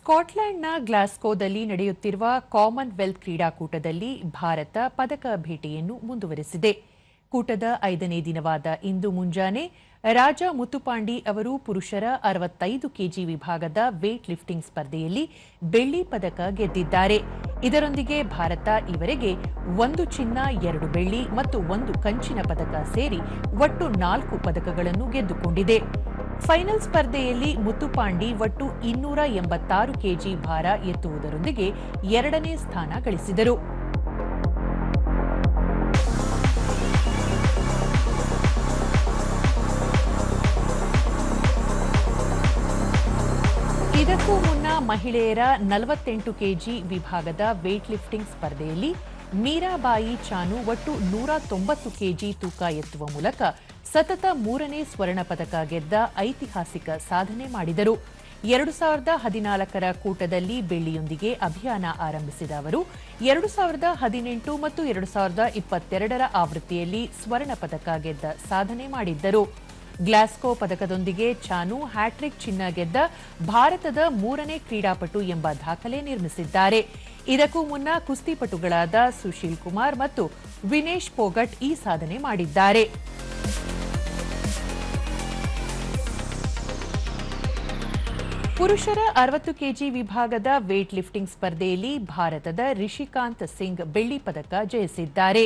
ಸ್ಕಾಟ್ಲೆಂಡ್ನ ಗ್ಲಾಸ್ಗೋದಲ್ಲಿ ನಡೆಯುತ್ತಿರುವ ಕಾಮನ್ವೆಲ್ತ್ ಕ್ರೀಡಾಕೂಟದಲ್ಲಿ ಭಾರತ ಪದಕ ಬೇಟೆಯನ್ನು ಮುಂದುವರೆಸಿದೆ. ಕೂಟದ 5ನೇ ದಿನವಾದ ಇಂದು ಮುಂಜಾನೆ ರಾಜಾ ಮುತ್ತುಪಾಂಡಿ ಅವರು ಪುರುಷರ 65 ಕೆಜಿ ವಿಭಾಗದ ವೇಟ್ ಲಿಫ್ಟಿಂಗ್ ಸ್ಪರ್ಧೆಯಲ್ಲಿ ಬೆಳ್ಳಿ ಪದಕ ಗೆದ್ದಿದ್ದಾರೆ. ಇದರೊಂದಿಗೆ ಭಾರತ ಈವರೆಗೆ 1 ಚಿನ್ನ, 2 ಬೆಳ್ಳಿ ಮತ್ತು 1 ಕಂಚಿನ ಪದಕ ಸೇರಿ ಒಟ್ಟು 4 ಪದಕಗಳನ್ನು ಗೆದ್ದುಕೊಂಡಿದೆ. ಫೈನಲ್ ಸ್ಪರ್ಧೆಯಲ್ಲಿ ಮುತ್ತುಪಾಂಡಿ ಒಟ್ಟು 286 ಕೆಜಿ ಭಾರ ಎತ್ತುವುದರೊಂದಿಗೆ 2ನೇ ಸ್ಥಾನ ಗಳಿಸಿದರು. ಇದಕ್ಕೂ ಮುನ್ನ ಮಹಿಳೆಯರ 48 ಕೆಜಿ ವಿಭಾಗದ ವೇಟ್ ಲಿಫ್ಟಿಂಗ್ ಸ್ಪರ್ಧೆಯಲ್ಲಿ ಮೀರಾಬಾಯಿ ಚಾನು ಒಟ್ಟು 190 ಕೆಜಿ ತೂಕ ಎತ್ತುವ ಮೂಲಕ ಸತತ 3ನೇ ಸ್ವರ್ಣ ಪದಕ ಗೆದ್ದ ಐತಿಹಾಸಿಕ ಸಾಧನೆ ಮಾಡಿದರು. 2014ರ ಕೂಟದಲ್ಲಿ ಬೆಳ್ಳಿಯೊಂದಿಗೆ ಅಭಿಯಾನ ಆರಂಭಿಸಿದ ಅವರು 2018 ಮತ್ತು 2022ರ ಆವೃತ್ತಿಯಲ್ಲಿ ಸ್ವರ್ಣ ಪದಕ ಗೆದ್ದ ಸಾಧನೆ ಮಾಡಿದ್ದರು. ಗ್ಲಾಸ್ಗೋ ಪದಕದೊಂದಿಗೆ ಚಾನು ಹ್ಯಾಟ್ರಿಕ್ ಚಿನ್ನ ಗೆದ್ದ ಭಾರತದ 3ನೇ ಕ್ರೀಡಾಪಟು ಎಂಬ ದಾಖಲೆ ನಿರ್ಮಿಸಿದ್ದಾರೆ. ಇದಕ್ಕೂ ಮುನ್ನ ಕುಸ್ತಿಪಟುಗಳಾದ ಸುಶೀಲ್ ಕುಮಾರ್ ಮತ್ತು ವಿನೇಶ್ ಪೋಗಟ್ ಈ ಸಾಧನೆ ಮಾಡಿದ್ದಾರೆ. ಪುರುಷರ 60 ಕೆಜಿ ವಿಭಾಗದ ವೇಟ್ ಲಿಫ್ಟಿಂಗ್ ಸ್ಪರ್ಧೆಯಲ್ಲಿ ಭಾರತದ ರಿಷಿಕಾಂತ್ ಸಿಂಗ್ ಬೆಳ್ಳಿ ಪದಕ ಜಯಿಸಿದ್ದಾರೆ.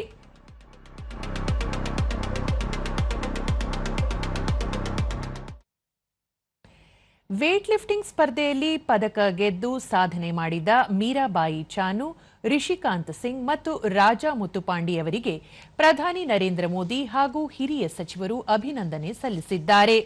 ವೇಟ್ ಲಿಫ್ಟಿಂಗ್ ಸ್ಪರ್ಧೆಯಲ್ಲಿ ಪದಕ ಗೆದ್ದು ಸಾಧನೆ ಮಾಡಿದ ಮೀರಾಬಾಯಿ ಚಾನು, ರಿಷಿಕಾಂತ್ ಸಿಂಗ್ ಮತ್ತು ರಾಜಾ ಮುತ್ತುಪಾಂಡಿ ಅವರಿಗೆ ಪ್ರಧಾನಿ ನರೇಂದ್ರ ಮೋದಿ ಹಾಗೂ ಹಿರಿಯ ಸಚಿವರು ಅಭಿನಂದನೆ ಸಲ್ಲಿಸಿದ್ದಾರೆ.